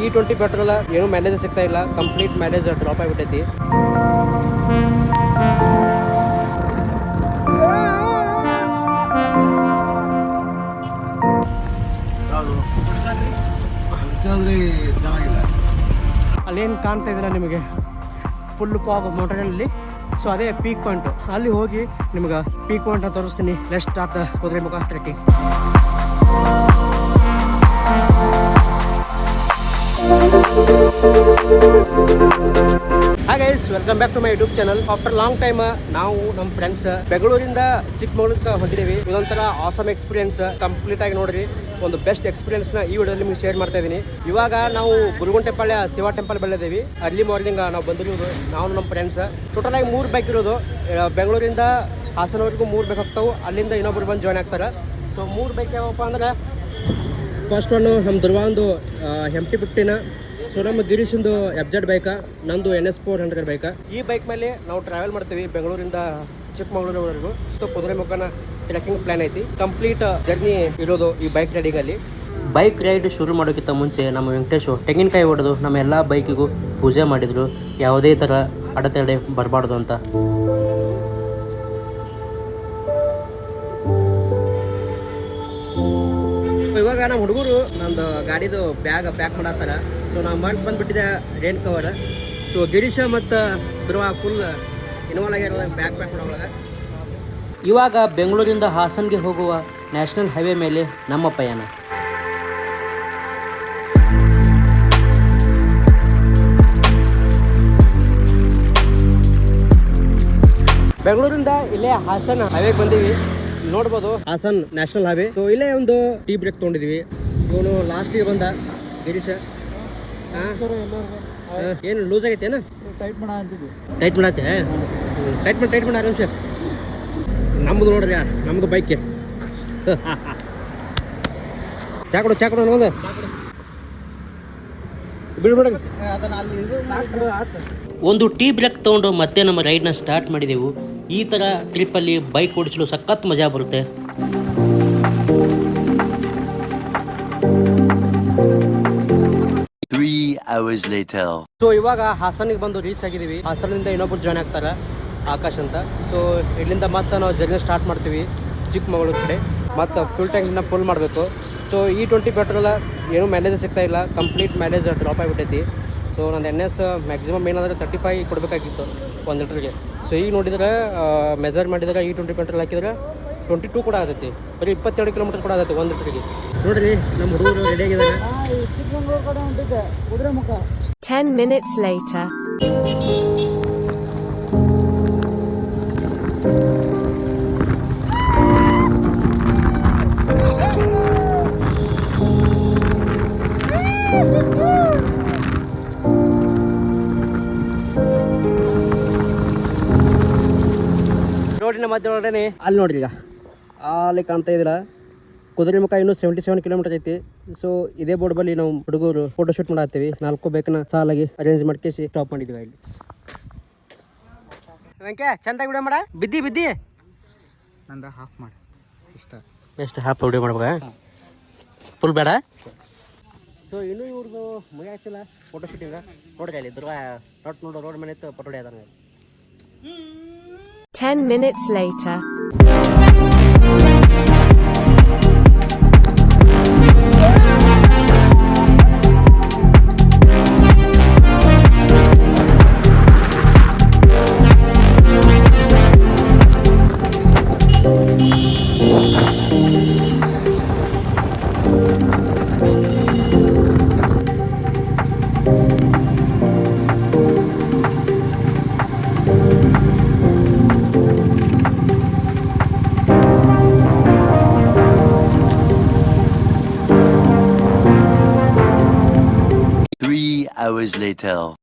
E20 petrol ಏನು mileage ಸಿಗ್ತಾ ಇಲ್ಲ, ಕಂಪ್ಲೀಟ್ ಮೈಲೇಜ್ ಡ್ರಾಪ್ ಆಗಿಬಿಟ್ಟೈತಿ. ಅಲ್ಲೇನು ಕಾಣ್ತಾ ಇದ್ದೀರಾ ನಿಮಗೆ, ಫುಲ್ ಫಾಗ್ ಮೌಂಟೇನಲ್ಲಿ. ಸೊ ಅದೇ ಪೀಕ್ ಪಾಯಿಂಟ್, ಅಲ್ಲಿ ಹೋಗಿ ನಿಮ್ಗೆ ಪೀಕ್ ಪಾಯಿಂಟ್ ಅಂತ ತೋರಿಸ್ತೀನಿ. Let's start the Kudremukh trekking. Hi guys, welcome back to my YouTube channel. After long time ನಾವು ನಮ್ಮ ಫ್ರೆಂಡ್ಸ್ ಬೆಂಗಳೂರಿಂದ ಚಿಕ್ಕಮಗಳೂರಿಗೆ ಹೊಂಟಿದ್ದೀವಿ. ಇದೊಂಥರ ಆಸಮ್ ಎಕ್ಸ್ಪೀರಿಯನ್ಸ್. ಕಂಪ್ಲೀಟ್ ಆಗಿ ನೋಡ್ರಿ, ಒಂದು ಬೆಸ್ಟ್ ಎಕ್ಸ್ಪೀರಿಯನ್ಸ್ ನ ಈ ವಿಡಿಯೋದಲ್ಲಿ ನಿಮಗೆ ಶೇರ್ ಮಾಡ್ತಾ ಇದ್ದೀನಿ. ಇವಾಗ ನಾವು Guruguntepalya Shiva temple ಬೆಳೆದಿದ್ದೀವಿ. Early morning ನಾವು ಬಂದಿರೋದು, ನಾವು ನಮ್ಮ ಫ್ರೆಂಡ್ಸ್. ಟೋಟಲ್ ಆಗಿ 3 ಬೈಕ್ ಇರೋದು. ಬೆಂಗಳೂರಿಂದ ಹಾಸನವರೆಗೂ 3 ಬೈಕ್ ಹೋಗ್ತಾವೆ. ಅಲ್ಲಿಂದ ಇನ್ನೊಬ್ರು ಬಂದು ಜಾಯ್ನ್ ಆಗ್ತಾರೆ. ಸೊ 3 ಬೈಕ್ ಯಾವಪ್ಪ ಅಂದ್ರೆ, ಫಸ್ಟ್ ಒನ್ ನಮ್ಮ ದುರ್ವಾಂದು MT-15. ಸೊ ನಮ್ಮ ಗಿರೀಶಂದು FZ ಬೈಕ, ನಂದು NS400 ಬೈಕ. ಈ ಬೈಕ್ ಮೇಲೆ ನಾವು ಟ್ರಾವೆಲ್ ಮಾಡ್ತೀವಿ ಬೆಂಗಳೂರಿಂದ ಚಿಕ್ಕಮಗಳೂರವರೆಗೂ. ಸೊ ಕುದುರೆಮುಖನ ಟ್ರೆಕ್ಕಿಂಗ್ ಪ್ಲಾನ್ ಐತಿ. ಕಂಪ್ಲೀಟ್ ಜರ್ನಿ ಇರೋದು ಈ ಬೈಕ್ ರೈಡಿಂಗಲ್ಲಿ. ಬೈಕ್ ರೈಡ್ ಶುರು ಮಾಡೋಕ್ಕಿಂತ ಮುಂಚೆ ನಮ್ಮ ವೆಂಕಟೇಶು ತೆಂಗಿನಕಾಯಿ ಹೊಡೆದು ನಮ್ಮ ಎಲ್ಲ ಬೈಕಿಗೂ ಪೂಜೆ ಮಾಡಿದ್ರು, ಯಾವುದೇ ಥರ ಅಡೆತಡೆ ಬರಬಾರ್ದು ಅಂತ. ಇವಾಗ ನಮ್ಮ ಹುಡುಗರು ನಂದು ಗಾಡಿದು ಬ್ಯಾಗ್ ಪ್ಯಾಕ್ ಮಾಡತ್ತಾರ. ಸೊ ನಾವು ಬಂದ್ಬಿಟ್ಟಿದೆ ರೇನ್ ಕವರ್. ಸೊ ಗಿರೀಶ ಮತ್ತು ಧ್ರುವ ಫುಲ್ ಇನ್ವಾಲ್ವ್ ಆಗ್ಯಾರ ಬ್ಯಾಗ್ ಪ್ಯಾಕ್ ಮಾಡೋವಾಗ. ಇವಾಗ ಬೆಂಗಳೂರಿಂದ ಹಾಸನ್ಗೆ ಹೋಗುವ ನ್ಯಾಷನಲ್ ಹೈವೇ ಮೇಲೆ ನಮ್ಮ ಪಯಣ. ಬೆಂಗಳೂರಿಂದ ಇಲ್ಲೇ ಹಾಸನ್ ಹೈವೇಗೆ ಬಂದೀವಿ. ನೋಡ್ಬೋದು ಹಾಸನ್ ನ್ಯಾಷನಲ್ ಹೈವೇ. ಸೊ ಇಲ್ಲೇ ಒಂದು ಟೀ ಬ್ರೇಕ್ ತೊಗೊಂಡಿದ್ವಿ. ಇವನು ಲಾಸ್ಟಿಗೆ ಬಂದ ಗಿರೀಶ. ಏನು ಲೂಸ್ ಆಗೈತೆ ಏನು? ಟೈಟ್ ಮಾಡತ್ತೆ. ಟೈಟ್ ಮಾಡ ನಿಮಿಷ. ನಮ್ಮದು ನೋಡ್ರಿ, ನಮ್ಮದು ಬೈಕ್. ಚಾ ಕೊಡು ಒಂದು ಬಿಡ್ಬಿಡ. ಒಂದು ಟೀ ಬ್ರೇಕ್ ತೊಗೊಂಡು ಮತ್ತೆ ನಮ್ಮ ರೈಡ್ನ ಸ್ಟಾರ್ಟ್ ಮಾಡಿದೆವು. ಈ ಥರ ಟ್ರಿಪ್ಪಲ್ಲಿ ಬೈಕ್ ಓಡಿಸಲು ಸಖತ್ ಮಜಾ ಬರುತ್ತೆ. ಸೊ ಇವಾಗ ಹಾಸನಿಗೆ ಬಂದು ರೀಚ್ ಆಗಿದ್ದೀವಿ. ಹಾಸನದಿಂದ ಇನ್ನೊಬ್ರು ಜಾಯ್ನ್ ಆಗ್ತಾರೆ, ಆಕಾಶ್ ಅಂತ. ಸೊ ಇಲ್ಲಿಂದ ಮತ್ತೆ ನಾವು ಜರ್ನಿ ಸ್ಟಾರ್ಟ್ ಮಾಡ್ತೀವಿ ಚಿಕ್ಕಮಗಳೂರು ಕಡೆ. ಮತ್ತು ಫುಲ್ ಟ್ಯಾಂಕ್ನ ಫುಲ್ ಮಾಡಬೇಕು. ಸೊ E20 ಪೆಟ್ರೋಲ್ ಏನೂ ಮೈಲೇಜ್ ಸಿಗ್ತಾ ಇಲ್ಲ, ಕಂಪ್ಲೀಟ್ ಮೈಲೇಜ್ ಡ್ರಾಪ್ ಆಗಿಬಿಟ್ಟೈತಿ. ಸೊ ನನ್ನ NS ಮ್ಯಾಕ್ಸಿಮಮ್ ಏನಾದರೆ 35 ಕೊಡಬೇಕಾಗಿತ್ತು 1 ಲೀಟ್ರಿಗೆ. ಸೊ ಈಗ ನೋಡಿದ್ರೆ ಮೆಜರ್ ಮಾಡಿದ್ರೆ E20 ಪೆಟ್ರೋಲ್ ಹಾಕಿದ್ರೆ 22 ಕೂಡ ಆಗತ್ತೆ. ಬರೀ 22 ಕಿಲೋಮೀಟರ್ ಕೂಡ ಆಗತ್ತೆ 1 ಲೀಟ್ರಿಗೆ. ನೋಡ್ರಿ ನಮ್ಮ ಹುಡುಗರು ರೆಡಿ ಆಗಿದ್ದಾರೆ. 10 minutes later. ರೋಡಿನ ಮಧ್ಯೆ ಅಲ್ಲಿ ನೋಡ್ರಿ, ಈಗ ಅಲ್ಲಿ ಕಾಣ್ತಾ ಇದ್ದೀರಾ ಕುದುರೆಮುಖ. ಇನ್ನೂ 77 ಕಿಲೋಮೀಟರ್ ಐತಿ. ಸೊ ಇದೇ ಬೋರ್ಡ್ ಬಳಿ ನಾವು ಹುಡುಗರು ಫೋಟೋ ಶೂಟ್ ಮಾಡತ್ತೀವಿ. 4 ಬೈಕ್ನ ಸಾಲಾಗಿ ಅರೇಂಜ್ ಮಾಡ್ಕೇಸಿ ಸ್ಟಾಪ್ ಮಾಡಿದ್ವಿ ಇಲ್ಲಿ. ವೆಂಕೆ ಚಂದಾಗಿ ವಿಡಿಯೋ ಮಾಡ. ಬಿದ್ದಿ ನಂದ ಹಾಫ್ ಮಾಡಿ ಎಷ್ಟು ಹಾಫ್ ವಿಡಿಯೋ ಮಾಡ್ಬೇಕ, ಫುಲ್ ಬೇಡ. ಸೊ ಇನ್ನೂ ಇವ್ರದ್ದು ಮುಗಿ ಆಗ್ತಿಲ್ಲ ಫೋಟೋ ಶೂಟಿಂಗ್. ನೋಡ್ರಿ ಅಲ್ಲಿ ಧ್ರುವ ನೋಡು ರೋಡ್ ಮೇಲೆ ಫೋಟೋ ಹೊಡೆಯೋದಾರ. 10 minutes later.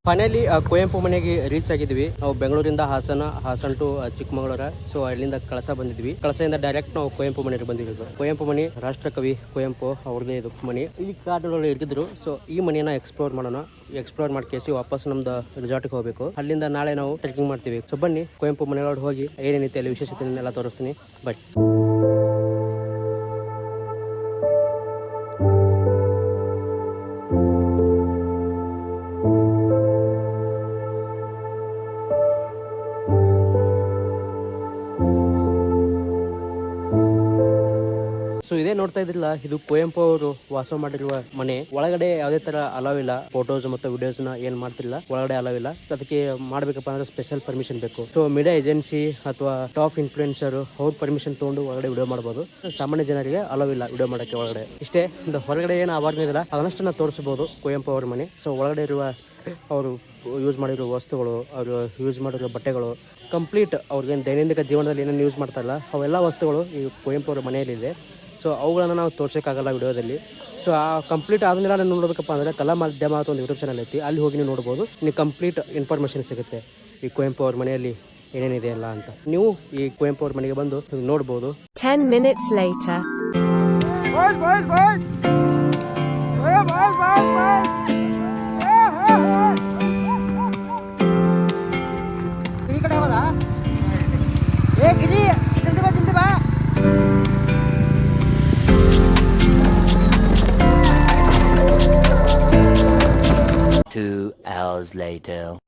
ಫೈನಲಿ ಕುವೆಂಪು ಮನೆಗೆ ರೀಚ್ ಆಗಿದ್ವಿ. ನಾವು ಬೆಂಗಳೂರಿಂದ ಹಾಸನ್ ಟು ಚಿಕ್ಕಮಗಳೂರ. ಸೊ ಅಲ್ಲಿಂದ ಕಳಸ ಬಂದಿದ್ವಿ. ಕಳಸದಿಂದ ಡೈರೆಕ್ಟ್ ನಾವು ಕುವೆಂಪು ಮನೆಗೆ ಬಂದಿರೋದು. ಕುವೆಂಪು ಮನೆ ರಾಷ್ಟ್ರ ಕವಿ ಕುವೆಂಪು ಅವ್ರದೇ ಇದು ಮನೆ. ಇಲ್ಲಿ ಕಾಡುಗಳು ಇರ್ತಿದ್ರು. ಸೊ ಈ ಮನೆಯನ್ನ ಎಕ್ಸ್ಪ್ಲೋರ್ ಮಾಡೋಣ. ಎಕ್ಸ್ಪ್ಲೋರ್ ಮಾಡ್ಕೇಸಿ ವಾಪಸ್ ನಮ್ದು ರಿಸಾರ್ಟ್ಗೆ ಹೋಗ್ಬೇಕು. ಅಲ್ಲಿಂದ ನಾಳೆ ನಾವು ಟ್ರೆಕ್ಕಿಂಗ್ ಮಾಡ್ತೀವಿ. ಸೊ ಬನ್ನಿ ಕುವೆಂಪು ಮನೆಯೊಳಗೆ ಹೋಗಿ ಏನೇನೈತೆ ಅಲ್ಲಿ ವಿಶೇಷತೆನೆಲ್ಲ ತೋರಿಸ್ತೀನಿ. ಬಟ್ ಇದೇ ನೋಡ್ತಾ ಇದ್ರಲ್ಲ, ಇದು ಕುವೆಂಪು ಅವರು ವಾಸ ಮಾಡಿರುವ ಮನೆ. ಒಳಗಡೆ ಯಾವುದೇ ತರ ಅಲೌ ಇಲ್ಲ, ಫೋಟೋಸ್ ಮತ್ತು ವಿಡಿಯೋಸ್ ನ ಏನ್ ಮಾಡ್ತಿಲ್ಲ, ಒಳಗಡೆ ಅಲೌ ಇಲ್ಲ. ಸೊ ಅದಕ್ಕೆ ಮಾಡ್ಬೇಕಪ್ಪ ಅಂದ್ರೆ ಸ್ಪೆಷಲ್ ಪರ್ಮಿಷನ್ ಬೇಕು. ಸೊ ಮೀಡಿಯಾ ಏಜೆನ್ಸಿ ಅಥವಾ ಟಾಪ್ ಇನ್ಫ್ಲೂಯೆನ್ಸರ್ ಅವ್ರ ಪರ್ಮಿಷನ್ ತಗೊಂಡು ಒಳಗಡೆ ವಿಡಿಯೋ ಮಾಡಬಹುದು. ಸಾಮಾನ್ಯ ಜನರಿಗೆ ಅಲೌ ಇಲ್ಲ ವಿಡಿಯೋ ಮಾಡಕ್ಕೆ ಒಳಗಡೆ. ಇಷ್ಟೇ, ಹೊರಗಡೆ ಏನು ಅವಾರ್ಡ್ ಅದನ್ನಷ್ಟು ನಾವು ತೋರಿಸಬಹುದು ಕುವೆಂಪು ಅವ್ರ ಮನೆ. ಸೊ ಒಳಗಡೆ ಇರುವ ಅವರು ಯೂಸ್ ಮಾಡಿರೋ ವಸ್ತುಗಳು, ಅವರು ಯೂಸ್ ಮಾಡಿರೋ ಬಟ್ಟೆಗಳು, ಕಂಪ್ಲೀಟ್ ಅವ್ರಿಗೇನು ದೈನಂದಿನ ಜೀವನದಲ್ಲಿ ಏನೇನು ಯೂಸ್ ಮಾಡ್ತಾರಲ್ಲ ಅವೆಲ್ಲ ವಸ್ತುಗಳು ಈ ಕುವೆಂಪು ಅವರ ಮನೆಯಲ್ಲಿದೆ. ಸೊ ಅವುಗಳನ್ನು ನಾವು ತೋರ್ಸೋಕ್ಕಾಗಲ್ಲ ವಿಡಿಯೋದಲ್ಲಿ. ಸೊ ಆ ಕಂಪ್ಲೀಟ್ ಆದ್ಮೇಲೆ ನಾನು ನೋಡಬೇಕಪ್ಪ ಅಂದರೆ ಕಲಾ ಮಾಧ್ಯಮ ಅಂತ ಒಂದು ಯೂಟ್ಯೂಬ್ ಚಾನಲ್ ಐತಿ, ಅಲ್ಲಿ ಹೋಗಿ ನೀವು ನೋಡ್ಬೋದು. ನೀವು ಕಂಪ್ಲೀಟ್ ಇನ್ಫಾರ್ಮೇಷನ್ ಸಿಗುತ್ತೆ ಈ ಕುವೆಂಪು ಅವ್ರ ಮನೆಯಲ್ಲಿ ಏನೇನಿದೆ ಅಲ್ಲ ಅಂತ. ನೀವು ಈ ಕುವೆಂಪು ಅವ್ರ ಮನೆಗೆ ಬಂದು ನೋಡ್ಬೋದು. 10 minutes later. ಈ ಕಡೆ ಹೋದಾ? ಏ ಗಿರಿ, ಜಲ್ದಿ ಬಾ ಜಲ್ದಿ ಬಾ.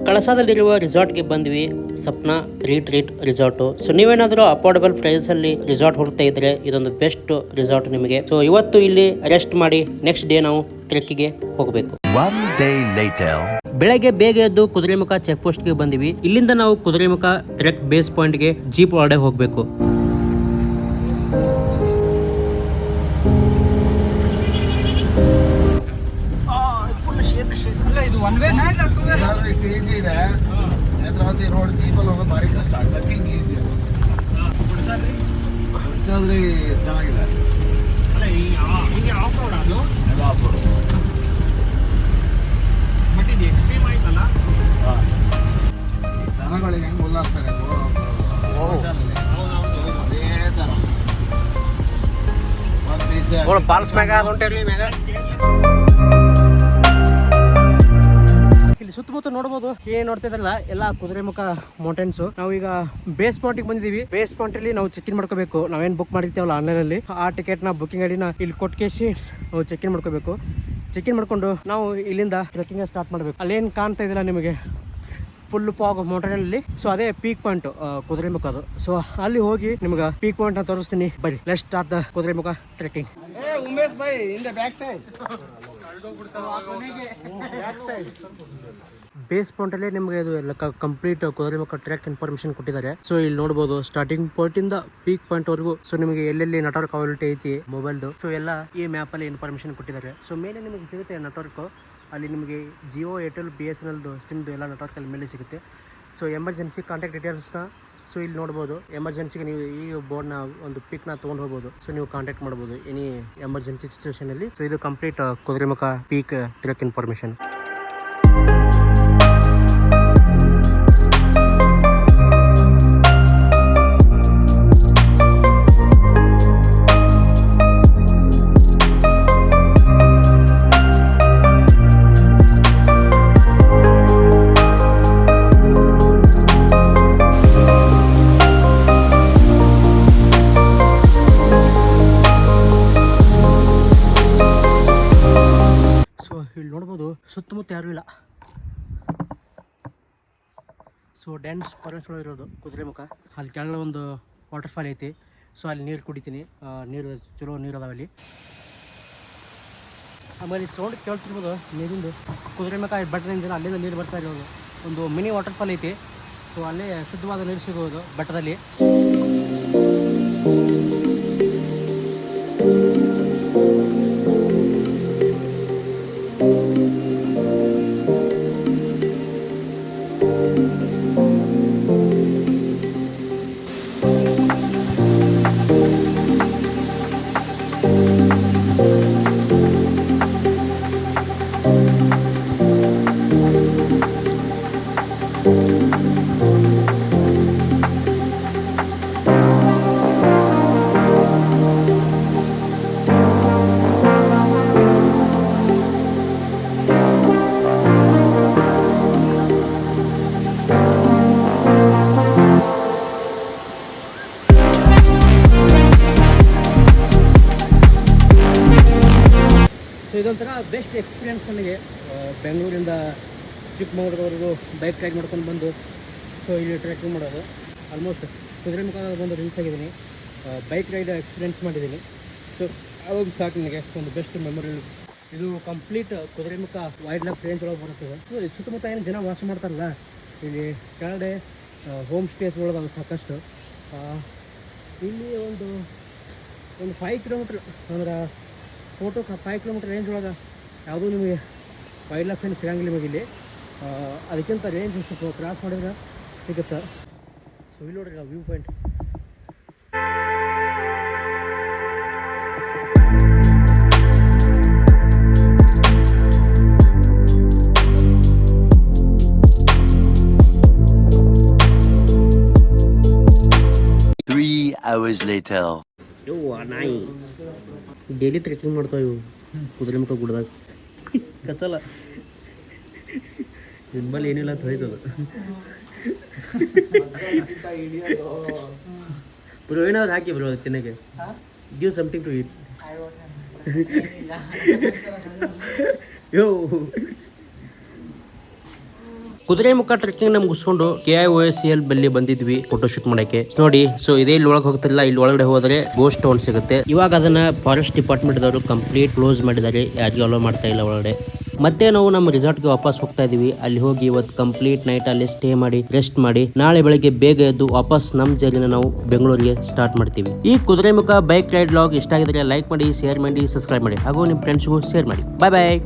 ಕಳಸಾದಲ್ಲಿರುವ ರೆಸಾರ್ಟ್ಗೆ ಬಂದ್ವಿ, ಸಪ್ನಾ ರೀಟ್ರೀಟ್ ರೆಸಾರ್ಟ್. ಸೊ ನೀವೇನಾದ್ರೂ ಅಫೋರ್ಡಬಲ್ ಪ್ರೈಸ್ ಅಲ್ಲಿ ರೆಸಾರ್ಟ್ ಹುಡುಕ್ತಾ ಇದ್ರೆ ಇದೊಂದು ಬೆಸ್ಟ್ ರೆಸಾರ್ಟ್ ನಿಮಗೆ. ಸೊ ಇವತ್ತು ಇಲ್ಲಿ ರೆಸ್ಟ್ ಮಾಡಿ ನೆಕ್ಸ್ಟ್ ಡೇ ನಾವು ಟ್ರೆಕ್ಕಿಗೆ ಹೋಗಬೇಕು. ಬೆಳಗ್ಗೆ ಬೇಗ ಎದ್ದು ಕುದುರೆಮುಖ ಚೆಕ್ ಪೋಸ್ಟ್ ಗೆ ಬಂದಿವಿ. ಇಲ್ಲಿಂದ ನಾವು ಕುದುರೆಮುಖ ಟ್ರೆಕ್ ಬೇಸ್ ಪಾಯಿಂಟ್ ಗೆ ಜೀಪ್ ಒಳಗಡೆ ಹೋಗಬೇಕು. ಇದು ಒನ್ ವೇ ಇಷ್ಟು ಈಸಿ ಇದೆ. ನೇತ್ರಾವತಿ ರೋಡ್ ಜೀಪಲ್ಲಿ ಹೋಗೋದು ಭಾರಿ ಕಷ್ಟ. ಟ್ರೆಕ್ಕಿಂಗ್ ಈಸಿ ಬಿಡ್ತಾದ್ರಿ, ಚೆನ್ನಾಗಿದೆ. ಆಫ್ ರೋಡ್ ಅದು, ಎಲ್ಲ ಆಫ್ ರೋಡ್. ಬಟ್ ಇದು ಎಕ್ಸ್ಟ್ರೀಮ್ ಆಯ್ತಲ್ಲ. ದನಗಳಿಗೆ ಹೆಂಗೆ ಹುಲ್ಲಾಗ್ತಾರೆ ಅದೇ ಥರ ಒಂದು ಪೀಸ್ ಫಾಲ್ಸ್ ಮ್ಯಾಗ ಹೊಂಟೇರಿ ಮ್ಯಾಗ. ಇಲ್ಲಿ ಸುತ್ತಮುತ್ತ ನೋಡಬಹುದು. ಏನ್ ನೋಡ್ತಿದ್ರಲ್ಲ ಎಲ್ಲ ಕುದುರೆಮುಖ ಮೌಂಟೇನ್ಸ್. ನಾವೀಗ ಬೇಸ್ ಪಾಯಿಂಟ್ ಬಂದಿದೀವಿ. ಬೇಸ್ ಪಾಯಿಂಟ್ ಅಲ್ಲಿ ನಾವು ಚೆಕ್ ಇನ್ ಮಾಡ್ಕೋಬೇಕು. ನಾವೇನ್ ಬುಕ್ ಮಾಡಿರ್ತೀವಲ್ಲ ಆನ್ಲೈನ್ ಅಲ್ಲಿ, ಆ ಟಿಕೆಟ್ ನ ಬುಕಿಂಗ್ ಐಡಿನ ಇಲ್ಲಿ ಕೊಟ್ಕೇಸಿ ನಾವು ಚೆಕ್ ಇನ್ ಮಾಡ್ಕೋಬೇಕು. ಚೆಕ್ ಇನ್ ಮಾಡ್ಕೊಂಡು ನಾವು ಇಲ್ಲಿಂದ ಟ್ರೆಕ್ಕಿಂಗ್ ಸ್ಟಾರ್ಟ್ ಮಾಡ್ಬೇಕು. ಅಲ್ಲೇನ್ ಕಾಣ್ತಾ ಇದಿಲ್ಲ ನಿಮಗೆ, ಫುಲ್ ಪಾಗ್ ಮೌಂಟೇನ್ ಅಲ್ಲಿ. ಸೊ ಅದೇ ಪೀಕ್ ಪಾಯಿಂಟ್ ಕುದುರೆಮುಖ ಅದು. ಸೊ ಅಲ್ಲಿ ಹೋಗಿ ನಿಮ್ಗೆ ಪೀಕ್ ಪಾಯಿಂಟ್ ನ ತೋರಿಸ್ತೀನಿ. ಬನ್ನಿ, let's start the Kudremukh trekking. Umesh by in the back side. Base point ಅಲ್ಲಿ ನಿಮಗೆ ಇದು ಎಲ್ಲ ಕಂಪ್ಲೀಟ್ ಕುದುರೆಮುಖ ಟ್ರ್ಯಾಕ್ ಇನ್ಫಾರ್ಮೇಶನ್ ಕೊಟ್ಟಿದ್ದಾರೆ. ಸೊ ಇಲ್ಲಿ ನೋಡಬಹುದು ಸ್ಟಾರ್ಟಿಂಗ್ ಪಾಯಿಂಟ್ ಇಂದ ಪೀಕ್ ಪಾಯಿಂಟ್ ವರೆಗೂ. ಸೊ ನಿಮಗೆ ಎಲ್ಲೆಲ್ಲಿ ನೆಟ್ವರ್ಕ್ ಅವೈಲಿಟಿ ಐತಿ ಮೊಬೈಲ್ದು, ಸೊ ಎಲ್ಲ ಈ ಮ್ಯಾಪ್ ಅಲ್ಲಿ ಇನ್ಫಾರ್ಮೇಶನ್ ಕೊಟ್ಟಿದ್ದಾರೆ. ಸೊ ಮೇಲೆ ನಿಮಗೆ ಸಿಗುತ್ತೆ ನೆಟ್ವರ್ಕ್. ಅಲ್ಲಿ ನಿಮಗೆ ಜಿಯೋ, ಏರ್ಟೆಲ್, BSNL ಸಿಮ್ದು ಎಲ್ಲ ನೆಟ್ವರ್ಕ್ ಅಲ್ಲಿ ಮೇಲೆ ಸಿಗುತ್ತೆ. ಸೊ ಎಮರ್ಜೆನ್ಸಿ ಕಾಂಟ್ಯಾಕ್ಟ್ ಡೀಟೇಲ್ಸ್ನ ಸೊ ಇಲ್ಲಿ ನೋಡ್ಬೋದು. ಎಮರ್ಜೆನ್ಸಿಗೆ ನೀವು ಈ ಬೋರ್ಡ್ನ ಒಂದು ಪಿಕ್ನ ತೊಗೊಂಡು ಹೋಗ್ಬೋದು. ಸೊ ನೀವು ಕಾಂಟ್ಯಾಕ್ಟ್ ಮಾಡ್ಬೋದು ಎನಿ ಎಮರ್ಜೆನ್ಸಿ ಸಿಚುವೇಶನ್ ಅಲ್ಲಿ. ಸೊ ಇದು complete Kudremukh peak trek information. ಇಲ್ಲಿ ನೋಡ್ಬೋದು ಸುತ್ತಮುತ್ತ ಯಾರೂ ಇಲ್ಲ. ಸೊ ಡ್ಯಾನ್ಸ್ ಫಾರೆಸ್ಟ್ ಒಳಗೆ ಇರೋದು ಕುದುರೆಮುಖ. ಅಲ್ಲಿ ಕೆಳಗಡೆ ಒಂದು ವಾಟರ್ ಫಾಲ್ ಐತಿ. ಸೊ ಅಲ್ಲಿ ನೀರು ಕುಡಿತೀನಿ. ನೀರು ಚಲೋ ನೀರು ಅದಾವ ಅಲ್ಲಿ. ಆಮೇಲೆ ಸೌಂಡ್ ಕೇಳ್ತಿರ್ಬೋದು ನೀರಿಂದು. ಕುದುರೆಮುಖ ಬೆಟ್ಟದಿಂದ ಅಲ್ಲಿಂದ ನೀರು ಬರ್ತಾ ಇರೋದು. ಒಂದು ಮಿನಿ ವಾಟರ್ ಫಾಲ್ ಐತಿ. ಸೊ ಅಲ್ಲೇ ಶುದ್ಧವಾದ ನೀರು ಸಿಗೋದು ಬೆಟ್ಟದಲ್ಲಿ. ಇದೊಂಥರ ಬೆಸ್ಟ್ ಎಕ್ಸ್ಪೀರಿಯೆನ್ಸ್ ನನಗೆ. ಬೆಂಗಳೂರಿಂದ ಚಿಕ್ಕಮಗಳೂರವರೆಗೂ ಬೈಕ್ ರೈಡ್ ಮಾಡ್ಕೊಂಡು ಬಂದು ಸೊ ಇಲ್ಲಿ ಟ್ರೆಕ್ಕಿಂಗ್ ಮಾಡೋದು. ಆಲ್ಮೋಸ್ಟ್ ಕುದುರೆಮುಖ ಬಂದು ರೀಚ್ ಆಗಿದ್ದೀನಿ. ಬೈಕ್ ರೈಡ್ ಎಕ್ಸ್ಪೀರಿಯೆನ್ಸ್ ಮಾಡಿದ್ದೀನಿ. ಸೊ ಅದೊಂದು ಸಾಕು ನನಗೆ ಒಂದು ಬೆಸ್ಟ್ ಮೆಮೊರಿ. ಇದು complete Kudremukh wild life range ಒಳಗೆ ಬರುತ್ತದೆ. ಸೊ ಇದು ಸುತ್ತಮುತ್ತ ಏನು ಜನ ವಾಸ ಮಾಡ್ತಾರಲ್ಲ, ಇಲ್ಲಿ ಕೆಳಗಡೆ ಹೋಮ್ ಸ್ಟೇಸ್ಗಳದಾವೆ ಸಾಕಷ್ಟು. ಇಲ್ಲಿ ಒಂದು 5 ಕಿಲೋಮೀಟ್ರ್ ಅಂದ್ರೆ 4 to 5 ಕಿಲೋಮೀಟ್ರ್ ರೇಂಜ್ ಒಳಗೆ ಯಾವುದೂ ನಿಮಗೆ ವೈಲ್ಡ್ ಲೈಫ್ ಏನು ಸಿಗಂಗಿಲ್ಲ ನಿಮಗೆ ಇಲ್ಲಿ. ಅದಕ್ಕಿಂತ ರೇಂಜ್ ಸ್ವಲ್ಪ ಕ್ರಾಸ್ ಮಾಡಿದ್ರೆ ಸಿಗುತ್ತೆ. ಸೊ ಇಲ್ಲಿ ನೋಡ್ರಿ ವ್ಯೂ ಪಾಯಿಂಟ್. Hours later. ಇವು ನಾಯಿ ಡೈಲಿ ಟ್ರೆಕ್ಕಿಂಗ್ ಮಾಡ್ತಾವೆ ಇವು ಕುದುರೆಮುಖ ಗುಡ್ದಾಗ. ಕಚ್ಚಲ್ಲ ನಿಮ್ಮಲ್ಲಿ ಏನಿಲ್ಲ ಅಂತ ಹೋಯ್ತದ. ಬ್ರೋ ಏನಾದ್ರು ಹಾಕಿ ಬ್ರೋ ಅದಕ್ಕೆ ತಿನ್ನಕ್ಕೆ. Give something to eat. Yo Kudremukh trekking ನ ಮುಗಿಸ್ಕೊಂಡು KIOSL ಬಲ್ಲಿ ಬಂದಿದ್ವಿ ಫೋಟೋ ಶೂಟ್ ಮಾಡಕ್ಕೆ. ನೋಡಿ, ಸೊ ಇದೇ ಇಲ್ಲಿ ಒಳಗೆ ಹೋಗ್ತಿಲ್ಲ, ಇಲ್ಲಿ ಒಳಗಡೆ ಹೋದ್ರೆ ಗೋಸ್ಟ್ ಟೌನ್ ಸಿಗುತ್ತೆ. ಇವಾಗ ಅದನ್ನ ಫಾರೆಸ್ಟ್ ಡಿಪಾರ್ಟ್ಮೆಂಟ್ ದವರು ಕಂಪ್ಲೀಟ್ ಕ್ಲೋಸ್ ಮಾಡಿದ್ದಾರೆ, ಯಾರಿಗೂ ಅಲೋ ಮಾಡ್ತಾ ಇಲ್ಲ ಒಳಗಡೆ. ಮತ್ತೆ ನಾವು ನಮ್ಮ ರಿಸಾರ್ಟ್ಗೆ ವಾಪಸ್ ಹೋಗ್ತಾ ಇದೀವಿ. ಅಲ್ಲಿ ಹೋಗಿ ಇವತ್ತು ಕಂಪ್ಲೀಟ್ ನೈಟ್ ಅಲ್ಲಿ ಸ್ಟೇ ಮಾಡಿ ರೆಸ್ಟ್ ಮಾಡಿ ನಾಳೆ ಬೆಳಗ್ಗೆ ಬೇಗ ಎದ್ದು ವಾಪಸ್ ನಮ್ಮ ಜರ್ನಿನ ನಾವು ಬೆಂಗಳೂರಿಗೆ ಸ್ಟಾರ್ಟ್ ಮಾಡ್ತೀವಿ. ಈ ಕುದುರೆಮುಖ ಬೈಕ್ ರೈಡ್ ವ್ಲಾಗ್ ಇಷ್ಟ ಆಗಿದ್ರೆ ಲೈಕ್ ಮಾಡಿ, ಶೇರ್ ಮಾಡಿ, ಸಬ್ಸ್ಕ್ರೈಬ್ ಮಾಡಿ ಹಾಗೂ ನಿಮ್ಮ ಫ್ರೆಂಡ್ಸ್ಗೂ ಶೇರ್ ಮಾಡಿ. ಬಾಯ್ ಬಾಯ್.